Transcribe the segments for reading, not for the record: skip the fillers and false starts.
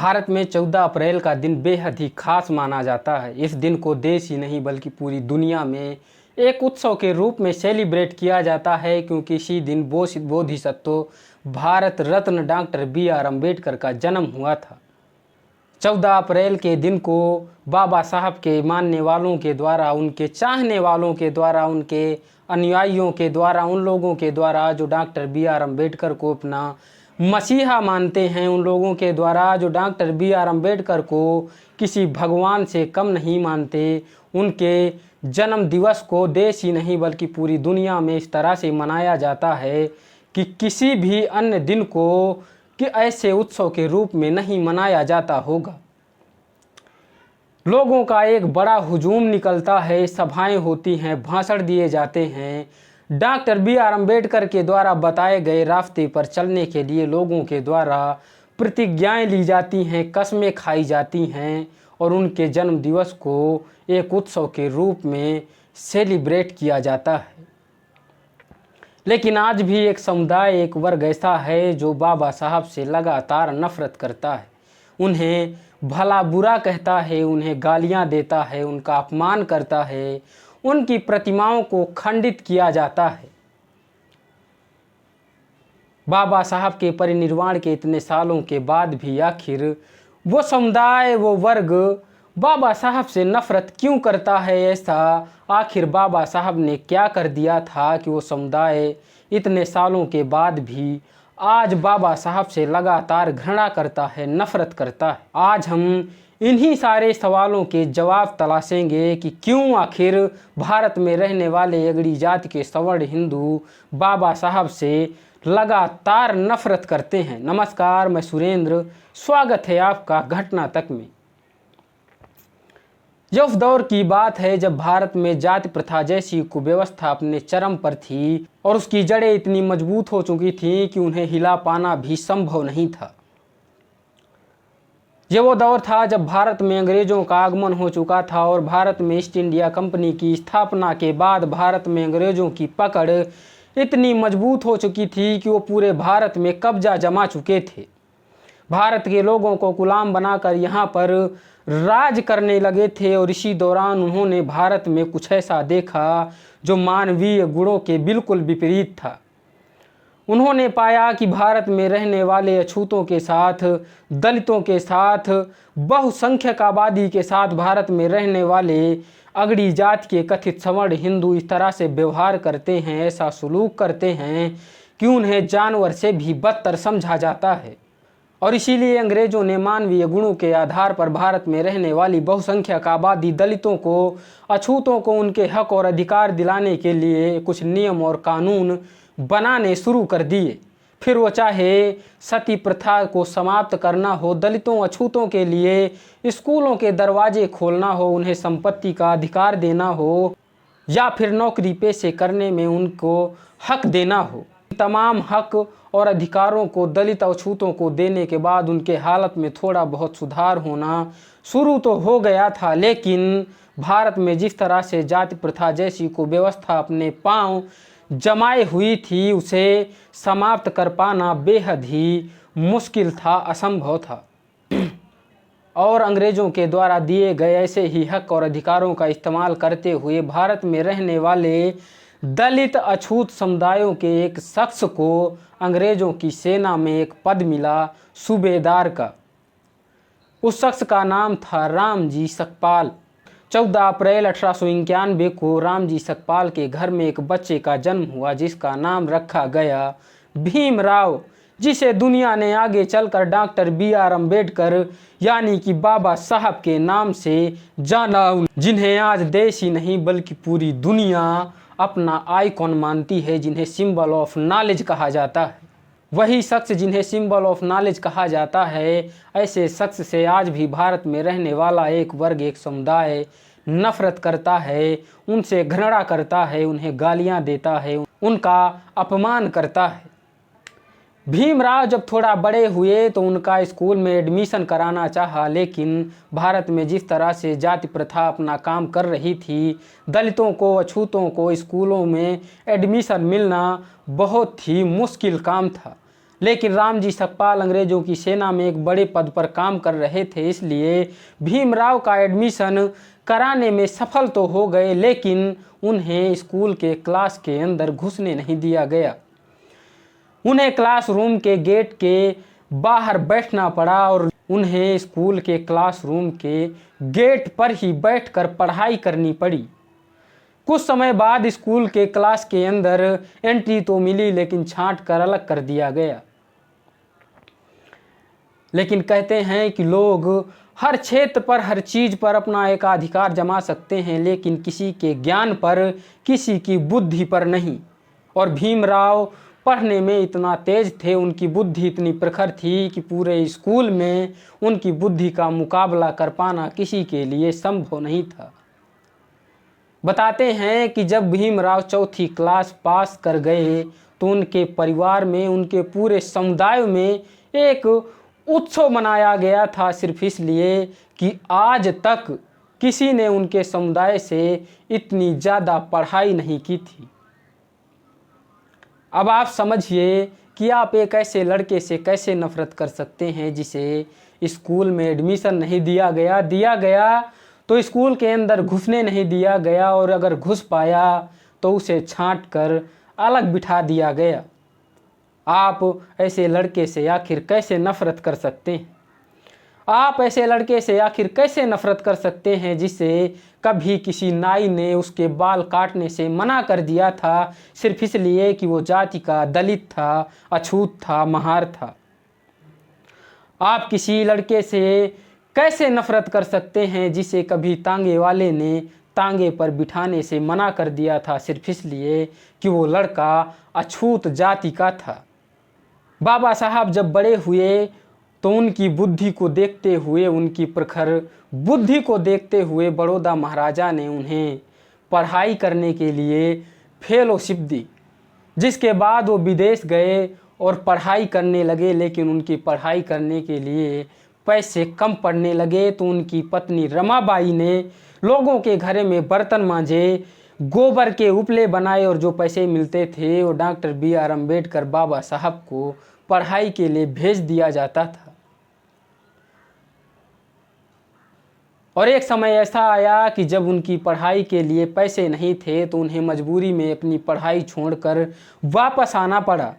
भारत में 14 अप्रैल का दिन बेहद ही खास माना जाता है। इस दिन को देश ही नहीं बल्कि पूरी दुनिया में एक उत्सव के रूप में सेलिब्रेट किया जाता है, क्योंकि इसी दिन बोधिसत्व भारत रत्न डॉक्टर बी.आर. अम्बेडकर का जन्म हुआ था। 14 अप्रैल के दिन को बाबा साहब के मानने वालों के द्वारा, उनके चाहने वालों के द्वारा, उनके अनुयायियों के द्वारा, उन लोगों के द्वारा जो डॉक्टर बी.आर. अम्बेडकर को अपना मसीहा मानते हैं, उन लोगों के द्वारा जो डॉक्टर बी.आर. अम्बेडकर को किसी भगवान से कम नहीं मानते, उनके जन्म दिवस को देश ही नहीं बल्कि पूरी दुनिया में इस तरह से मनाया जाता है कि किसी भी अन्य दिन को कि ऐसे उत्सव के रूप में नहीं मनाया जाता होगा। लोगों का एक बड़ा हुजूम निकलता है, सभाएं होती हैं, भाषण दिए जाते हैं। Doctor B R. अम्बेडकर के द्वारा बताए गए रास्ते पर चलने के लिए लोगों के द्वारा प्रतिज्ञाएं ली जाती हैं, कस्में खाई जाती हैं और उनके जन्म दिवस को एक उत्सव के रूप में सेलिब्रेट किया जाता है। लेकिन आज भी एक समुदाय, एक वर्ग ऐसा है जो बाबा साहब से लगातार नफरत करता है, उन्हें भला बुरा कहता है, उन्हें गालियां देता है, उनका अपमान करता है, उनकी प्रतिमाओं को खंडित किया जाता है। बाबा साहब के परिनिर्वाण के इतने सालों के बाद भी आखिर वो समुदाय, वो वर्ग बाबा साहब से नफरत क्यों करता है? ऐसा आखिर बाबा साहब ने क्या कर दिया था कि वो समुदाय इतने सालों के बाद भी आज बाबा साहब से लगातार घृणा करता है, नफरत करता है? आज हम इन्हीं सारे सवालों के जवाब तलाशेंगे कि क्यों आखिर भारत में रहने वाले अगड़ी जाति के सवर्ण हिंदू बाबा साहब से लगातार नफरत करते हैं। नमस्कार, मैं सुरेंद्र, स्वागत है आपका घटना तक में। यह उस दौर की बात है जब भारत में जाति प्रथा जैसी कुव्यवस्था अपने चरम पर थी और उसकी जड़ें इतनी मजबूत हो चुकी थीं कि उन्हें हिला पाना भी संभव नहीं था। यह वो दौर था जब भारत में अंग्रेजों का आगमन हो चुका था और भारत में ईस्ट इंडिया कंपनी की स्थापना के बाद भारत में अंग्रेजों की पकड़ इतनी मजबूत हो चुकी थी कि वो पूरे भारत में कब्जा जमा चुके थे। भारत के लोगों को गुलाम बनाकर यहाँ पर राज करने लगे थे और इसी दौरान उन्होंने भारत में कुछ ऐसा देखा जो मानवीय गुणों के बिल्कुल विपरीत था। उन्होंने पाया कि भारत में रहने वाले अछूतों के साथ, दलितों के साथ, बहुसंख्यक आबादी के साथ भारत में रहने वाले अगड़ी जाति के कथित सवर्ण हिंदू इस तरह से व्यवहार करते हैं, ऐसा सलूक करते हैं कि उन्हें जानवर से भी बदतर समझा जाता है। और इसीलिए अंग्रेजों ने मानवीय गुणों के आधार पर भारत में रहने वाली बहुसंख्यक आबादी दलितों को, अछूतों को उनके हक और अधिकार दिलाने के लिए कुछ नियम और कानून बनाने शुरू कर दिए। फिर वो चाहे सती प्रथा को समाप्त करना हो, दलितों अछूतों के लिए स्कूलों के दरवाजे खोलना हो, उन्हें संपत्ति का अधिकार देना हो, या फिर नौकरी पेशे करने में उनको हक देना हो। तमाम हक और अधिकारों को दलित अछूतों को देने के बाद उनके हालत में थोड़ा बहुत सुधार होना शुरू तो हो गया था, लेकिन भारत में जिस तरह से जाति प्रथा जैसी को व्यवस्था अपने पांव जमाए हुई थी, उसे समाप्त कर पाना बेहद ही मुश्किल था, असंभव था। और अंग्रेज़ों के द्वारा दिए गए ऐसे ही हक और अधिकारों का इस्तेमाल करते हुए भारत में रहने वाले दलित अछूत समुदायों के एक शख्स को अंग्रेज़ों की सेना में एक पद मिला, सूबेदार का। उस शख्स का नाम था रामजी सकपाल। 14 अप्रैल 1891 को रामजी सकपाल के घर में एक बच्चे का जन्म हुआ जिसका नाम रखा गया भीमराव, जिसे दुनिया ने आगे चलकर डॉक्टर बी.आर. अम्बेडकर यानी कि बाबा साहब के नाम से जाना, जिन्हें आज देश ही नहीं बल्कि पूरी दुनिया अपना आइकॉन मानती है, जिन्हें सिंबल ऑफ नॉलेज कहा जाता है। वही शख्स जिन्हें सिंबल ऑफ नॉलेज कहा जाता है, ऐसे शख्स से आज भी भारत में रहने वाला एक वर्ग, एक समुदाय नफरत करता है, उनसे घृणा करता है, उन्हें गालियां देता है, उनका अपमान करता है। भीमराव जब थोड़ा बड़े हुए तो उनका स्कूल में एडमिशन कराना चाहा, लेकिन भारत में जिस तरह से जाति प्रथा अपना काम कर रही थी, दलितों को, अछूतों को स्कूलों में एडमिशन मिलना बहुत ही मुश्किल काम था। लेकिन रामजी सकपाल अंग्रेजों की सेना में एक बड़े पद पर काम कर रहे थे, इसलिए भीमराव का एडमिशन कराने में सफल तो हो गए, लेकिन उन्हें स्कूल के क्लास के अंदर घुसने नहीं दिया गया। उन्हें क्लासरूम के गेट के बाहर बैठना पड़ा और उन्हें स्कूल के क्लासरूम के गेट पर ही बैठकर पढ़ाई करनी पड़ी। कुछ समय बाद स्कूल के क्लास के अंदर एंट्री तो मिली, लेकिन छांट कर अलग कर दिया गया। लेकिन कहते हैं कि लोग हर क्षेत्र पर, हर चीज़ पर अपना एकाधिकार जमा सकते हैं, लेकिन किसी के ज्ञान पर, किसी की बुद्धि पर नहीं। और भीमराव पढ़ने में इतना तेज थे, उनकी बुद्धि इतनी प्रखर थी कि पूरे स्कूल में उनकी बुद्धि का मुकाबला कर पाना किसी के लिए संभव नहीं था। बताते हैं कि जब भीमराव चौथी क्लास पास कर गए तो उनके परिवार में, उनके पूरे समुदाय में एक उत्सव मनाया गया था, सिर्फ इसलिए कि आज तक किसी ने उनके समुदाय से इतनी ज़्यादा पढ़ाई नहीं की थी। अब आप समझिए कि आप एक ऐसे लड़के से कैसे नफरत कर सकते हैं जिसे स्कूल में एडमिशन नहीं दिया गया तो स्कूल के अंदर घुसने नहीं दिया गया, और अगर घुस पाया तो उसे छांट कर अलग बिठा दिया गया। आप ऐसे लड़के से आखिर कैसे नफरत कर सकते हैं? आप ऐसे लड़के से आखिर कैसे नफरत कर सकते हैं जिसे कभी किसी नाई ने उसके बाल काटने से मना कर दिया था, सिर्फ इसलिए कि वो जाति का दलित था, अछूत था, महार था। आप किसी लड़के से कैसे नफरत कर सकते हैं जिसे कभी तांगे वाले ने तांगे पर बिठाने से मना कर दिया था, सिर्फ इसलिए कि वो लड़का अछूत जाति का था। बाबा साहब जब बड़े हुए तो उनकी बुद्धि को देखते हुए, उनकी प्रखर बुद्धि को देखते हुए बड़ौदा महाराजा ने उन्हें पढ़ाई करने के लिए फेलोशिप दी, जिसके बाद वो विदेश गए और पढ़ाई करने लगे। लेकिन उनकी पढ़ाई करने के लिए पैसे कम पड़ने लगे तो उनकी पत्नी रमाबाई ने लोगों के घरे में बर्तन मांजे, गोबर के उपले बनाए, और जो पैसे मिलते थे वो डॉक्टर B.R. अम्बेडकर बाबा साहब को पढ़ाई के लिए भेज दिया जाता था। और एक समय ऐसा आया कि जब उनकी पढ़ाई के लिए पैसे नहीं थे तो उन्हें मजबूरी में अपनी पढ़ाई छोड़कर वापस आना पड़ा।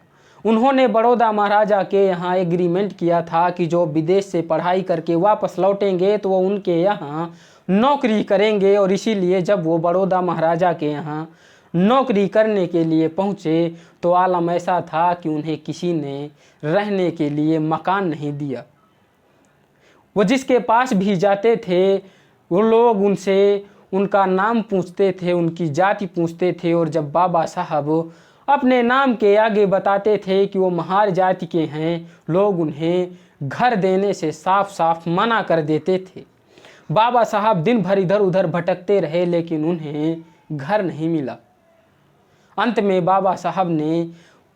उन्होंने बड़ौदा महाराजा के यहाँ एग्रीमेंट किया था कि जो विदेश से पढ़ाई करके वापस लौटेंगे तो वो उनके यहाँ नौकरी करेंगे, और इसीलिए जब वो बड़ौदा महाराजा के यहाँ नौकरी करने के लिए पहुँचे तो आलम ऐसा था कि उन्हें किसी ने रहने के लिए मकान नहीं दिया। वो जिसके पास भी जाते थे वो लोग उनसे उनका नाम पूछते थे, उनकी जाति पूछते थे, और जब बाबा साहब अपने नाम के आगे बताते थे कि वो महार जाति के हैं, लोग उन्हें घर देने से साफ साफ मना कर देते थे। बाबा साहब दिन भर इधर उधर भटकते रहे, लेकिन उन्हें घर नहीं मिला। अंत में बाबा साहब ने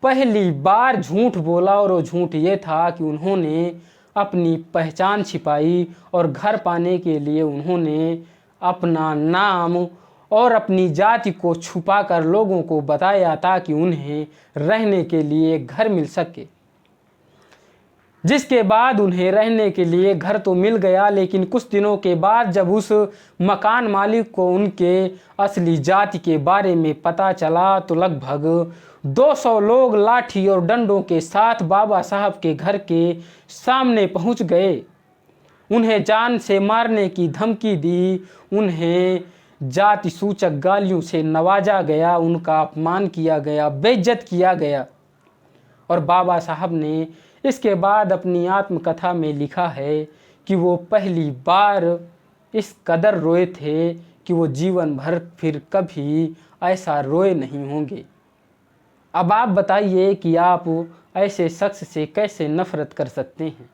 पहली बार झूठ बोला, और वो झूठ ये था कि उन्होंने अपनी पहचान छिपाई, और घर पाने के लिए उन्होंने अपना नाम और अपनी जाति को छुपाकर लोगों को बताया ताकि उन्हें रहने के लिए घर मिल सके। जिसके बाद उन्हें रहने के लिए घर तो मिल गया, लेकिन कुछ दिनों के बाद जब उस मकान मालिक को उनके असली जाति के बारे में पता चला तो लगभग 200 लोग लाठी और डंडों के साथ बाबा साहब के घर के सामने पहुंच गए। उन्हें जान से मारने की धमकी दी, उन्हें जाति सूचक गालियों से नवाजा गया, उनका अपमान किया गया, बेइज्जत किया गया। और बाबा साहब ने इसके बाद अपनी आत्मकथा में लिखा है कि वो पहली बार इस कदर रोए थे कि वो जीवन भर फिर कभी ऐसा रोए नहीं होंगे। अब आप बताइए कि आप ऐसे शख्स से कैसे नफरत कर सकते हैं।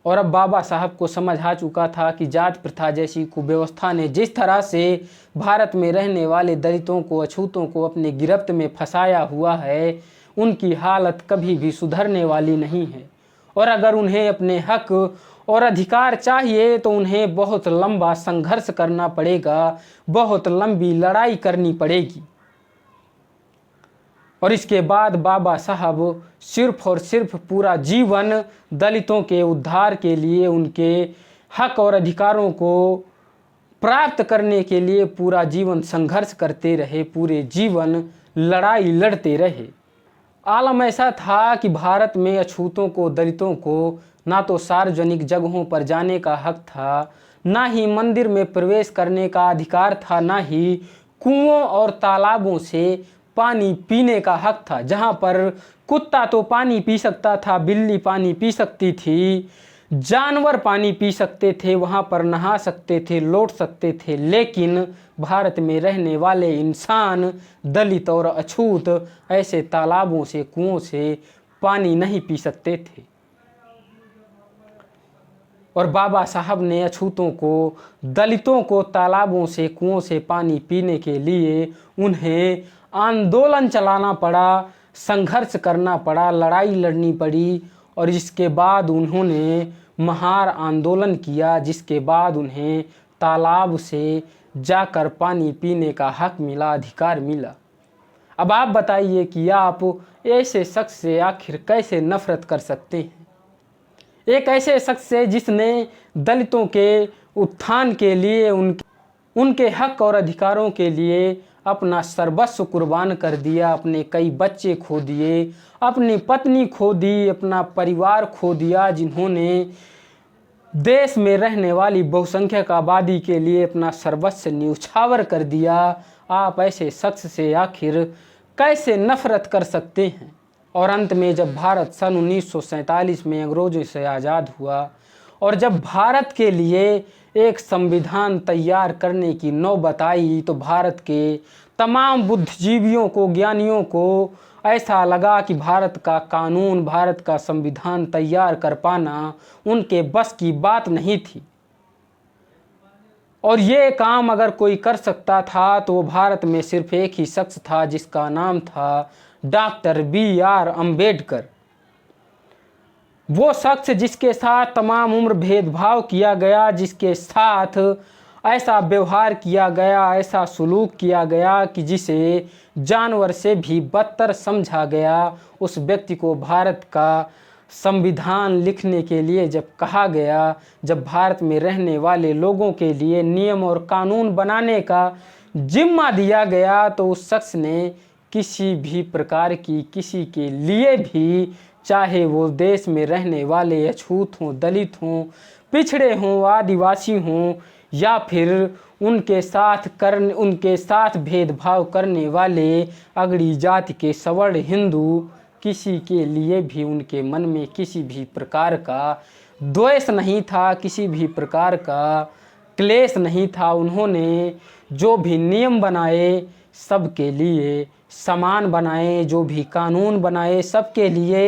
और अब बाबा साहब को समझ आ चुका था कि जात प्रथा जैसी कुव्यवस्था ने जिस तरह से भारत में रहने वाले दलितों को, अछूतों को अपने गिरफ्त में फंसाया हुआ है, उनकी हालत कभी भी सुधरने वाली नहीं है। और अगर उन्हें अपने हक और अधिकार चाहिए तो उन्हें बहुत लंबा संघर्ष करना पड़ेगा, बहुत लंबी लड़ाई करनी पड़ेगी। और इसके बाद बाबा साहब सिर्फ और सिर्फ पूरा जीवन दलितों के उद्धार के लिए, उनके हक और अधिकारों को प्राप्त करने के लिए पूरा जीवन संघर्ष करते रहे, पूरे जीवन लड़ाई लड़ते रहे। आलम ऐसा था कि भारत में अछूतों को, दलितों को ना तो सार्वजनिक जगहों पर जाने का हक था, ना ही मंदिर में प्रवेश करने का अधिकार था, ना ही कुओं और तालाबों से पानी पीने का हक था। जहाँ पर कुत्ता तो पानी पी सकता था, बिल्ली पानी पी सकती थी, जानवर पानी पी सकते थे, वहाँ पर नहा सकते थे, लौट सकते थे, लेकिन भारत में रहने वाले इंसान, दलित और अछूत ऐसे तालाबों से, कुओं से पानी नहीं पी सकते थे। और बाबा साहब ने अछूतों को, दलितों को तालाबों से, कुओं से पानी पीने के लिए उन्हें आंदोलन चलाना पड़ा, संघर्ष करना पड़ा, लड़ाई लड़नी पड़ी। और इसके बाद उन्होंने महार आंदोलन किया, जिसके बाद उन्हें तालाब से जाकर पानी पीने का हक मिला, अधिकार मिला। अब आप बताइए कि आप ऐसे शख्स से आखिर कैसे नफरत कर सकते हैं? एक ऐसे शख्स से जिसने दलितों के उत्थान के लिए, उनके हक और अधिकारों के लिए अपना सर्वस्व कुर्बान कर दिया, अपने कई बच्चे खो दिए, अपनी पत्नी खो दी, अपना परिवार खो दिया, जिन्होंने देश में रहने वाली बहुसंख्यक आबादी के लिए अपना सर्वस्व न्यौछावर कर दिया। आप ऐसे शख्स से आखिर कैसे नफरत कर सकते हैं? और अंत में जब भारत सन 1947 में अंग्रेज़ों से आज़ाद हुआ और जब भारत के लिए एक संविधान तैयार करने की नौबत आई, तो भारत के तमाम बुद्धिजीवियों को, ज्ञानियों को ऐसा लगा कि भारत का कानून, भारत का संविधान तैयार कर पाना उनके बस की बात नहीं थी। और ये काम अगर कोई कर सकता था तो वो भारत में सिर्फ एक ही शख्स था, जिसका नाम था डॉक्टर B.R. अम्बेडकर। वो शख्स जिसके साथ तमाम उम्र भेदभाव किया गया, जिसके साथ ऐसा व्यवहार किया गया, ऐसा सलूक किया गया कि जिसे जानवर से भी बदतर समझा गया, उस व्यक्ति को भारत का संविधान लिखने के लिए जब कहा गया, जब भारत में रहने वाले लोगों के लिए नियम और कानून बनाने का जिम्मा दिया गया, तो उस शख्स ने किसी भी प्रकार की, किसी के लिए भी, चाहे वो देश में रहने वाले अछूत हों, दलित हों, पिछड़े हों, आदिवासी हों, या फिर उनके साथ भेदभाव करने वाले अगड़ी जाति के सवर्ण हिंदू, किसी के लिए भी उनके मन में किसी भी प्रकार का द्वेष नहीं था, किसी भी प्रकार का क्लेश नहीं था। उन्होंने जो भी नियम बनाए सबके लिए समान बनाए, जो भी कानून बनाए सबके लिए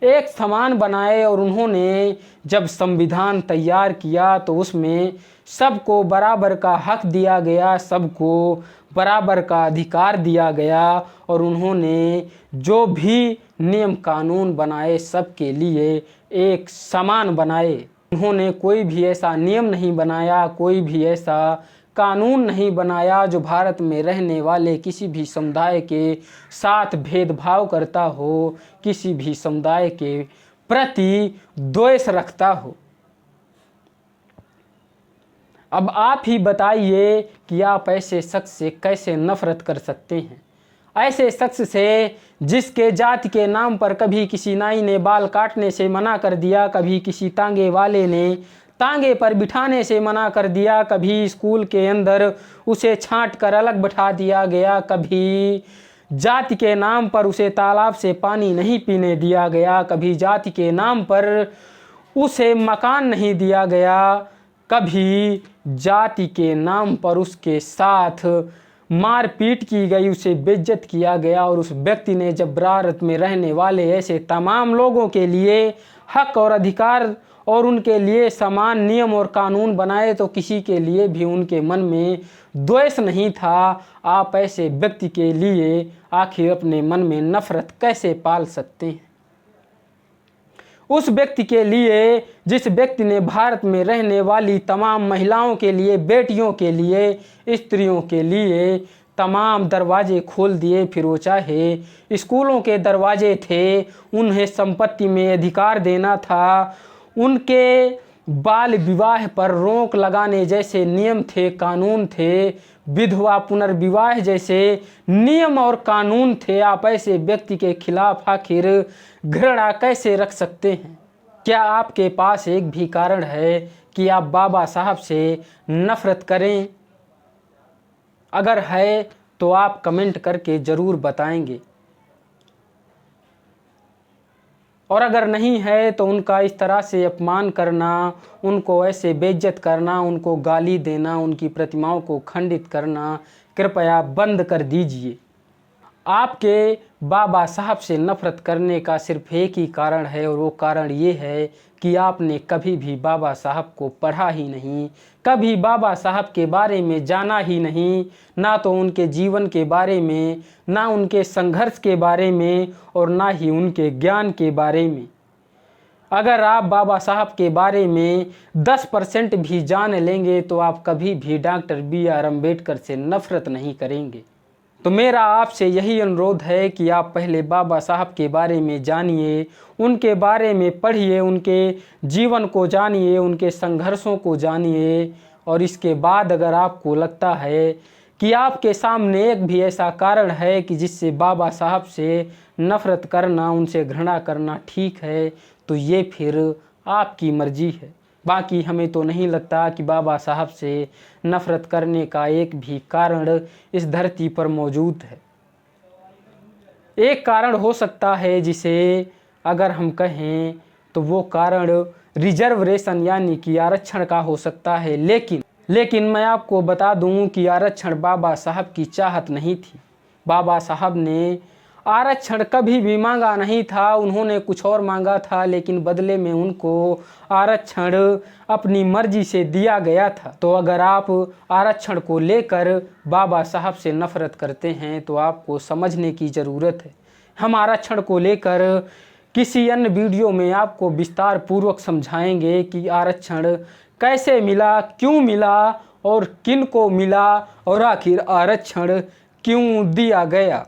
एक समान बनाए। और उन्होंने जब संविधान तैयार किया तो उसमें सबको बराबर का हक दिया गया, सबको बराबर का अधिकार दिया गया। और उन्होंने जो भी नियम कानून बनाए सबके लिए एक समान बनाए। उन्होंने कोई भी ऐसा नियम नहीं बनाया, कोई भी ऐसा कानून नहीं बनाया जो भारत में रहने वाले किसी भी समुदाय के साथ भेदभाव करता हो, किसी भी समुदाय के प्रति द्वेष रखता हो। अब आप ही बताइए कि आप ऐसे शख्स से कैसे नफरत कर सकते हैं? ऐसे शख्स से जिसके जाति के नाम पर कभी किसी नाई ने बाल काटने से मना कर दिया, कभी किसी तांगे वाले ने तांगे पर बिठाने से मना कर दिया, कभी स्कूल के अंदर उसे छांट कर अलग बैठा दिया गया, कभी जाति के नाम पर उसे तालाब से पानी नहीं पीने दिया गया, कभी जाति के नाम पर उसे मकान नहीं दिया गया, कभी जाति के नाम पर उसके साथ मारपीट की गई, उसे बेइज्जत किया गया। और उस व्यक्ति ने जब भारत में रहने वाले ऐसे तमाम लोगों के लिए हक और अधिकार और उनके लिए समान नियम और कानून बनाए, तो किसी के लिए भी उनके मन में द्वेष नहीं था। आप ऐसे व्यक्ति के लिए आखिर अपने मन में नफरत कैसे पाल सकते हैं? उस व्यक्ति के लिए जिस व्यक्ति ने भारत में रहने वाली तमाम महिलाओं के लिए, बेटियों के लिए, स्त्रियों के लिए तमाम दरवाजे खोल दिए। फिर वो चाहे स्कूलों के दरवाजे थे, उन्हें संपत्ति में अधिकार देना था, उनके बाल विवाह पर रोक लगाने जैसे नियम थे, कानून थे, विधवा पुनर्विवाह जैसे नियम और कानून थे। आप ऐसे व्यक्ति के खिलाफ आखिर घृणा कैसे रख सकते हैं? क्या आपके पास एक भी कारण है कि आप बाबा साहब से नफरत करें? अगर है तो आप कमेंट करके ज़रूर बताएंगे, और अगर नहीं है तो उनका इस तरह से अपमान करना, उनको ऐसे बेइज्जत करना, उनको गाली देना, उनकी प्रतिमाओं को खंडित करना कृपया बंद कर दीजिए। आपके बाबा साहब से नफ़रत करने का सिर्फ एक ही कारण है, और वो कारण ये है कि आपने कभी भी बाबा साहब को पढ़ा ही नहीं, कभी बाबा साहब के बारे में जाना ही नहीं, ना तो उनके जीवन के बारे में, ना उनके संघर्ष के बारे में, और ना ही उनके ज्ञान के बारे में। अगर आप बाबा साहब के बारे में 10% भी जान लेंगे तो आप कभी भी डॉक्टर BR अम्बेडकर से नफ़रत नहीं करेंगे। तो मेरा आपसे यही अनुरोध है कि आप पहले बाबा साहब के बारे में जानिए, उनके बारे में पढ़िए, उनके जीवन को जानिए, उनके संघर्षों को जानिए, और इसके बाद अगर आपको लगता है कि आपके सामने एक भी ऐसा कारण है कि जिससे बाबा साहब से नफ़रत करना, उनसे घृणा करना ठीक है, तो ये फिर आपकी मर्ज़ी है। बाकी हमें तो नहीं लगता कि बाबा साहब से नफ़रत करने का एक भी कारण इस धरती पर मौजूद है। एक कारण हो सकता है जिसे अगर हम कहें तो वो कारण रिजर्वेशन यानी कि आरक्षण का हो सकता है, लेकिन मैं आपको बता दूं कि आरक्षण बाबा साहब की चाहत नहीं थी। बाबा साहब ने आरक्षण कभी भी मांगा नहीं था, उन्होंने कुछ और मांगा था, लेकिन बदले में उनको आरक्षण अपनी मर्जी से दिया गया था। तो अगर आप आरक्षण को लेकर बाबा साहब से नफ़रत करते हैं तो आपको समझने की ज़रूरत है। हम आरक्षण को लेकर किसी अन्य वीडियो में आपको विस्तार पूर्वक समझाएंगे कि आरक्षण कैसे मिला, क्यों मिला, और किन को मिला, और आखिर आरक्षण क्यों दिया गया।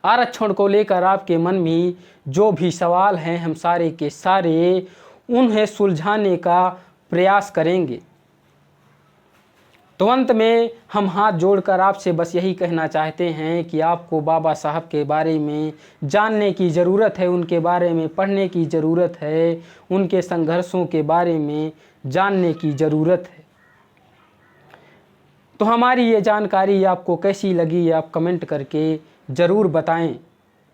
आरक्षण को लेकर आपके मन में जो भी सवाल हैं, हम सारे के सारे उन्हें सुलझाने का प्रयास करेंगे। तो अंत में हम हाथ जोड़कर आपसे बस यही कहना चाहते हैं कि आपको बाबा साहब के बारे में जानने की ज़रूरत है, उनके बारे में पढ़ने की ज़रूरत है, उनके संघर्षों के बारे में जानने की ज़रूरत है। तो हमारी ये जानकारी आपको कैसी लगी आप कमेंट करके ज़रूर बताएं।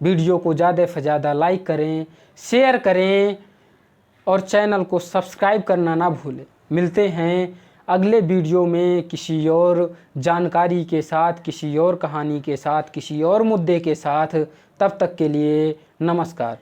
वीडियो को ज़्यादा से ज़्यादा लाइक करें, शेयर करें, और चैनल को सब्सक्राइब करना ना भूलें। मिलते हैं अगले वीडियो में किसी और जानकारी के साथ, किसी और कहानी के साथ, किसी और मुद्दे के साथ। तब तक के लिए नमस्कार।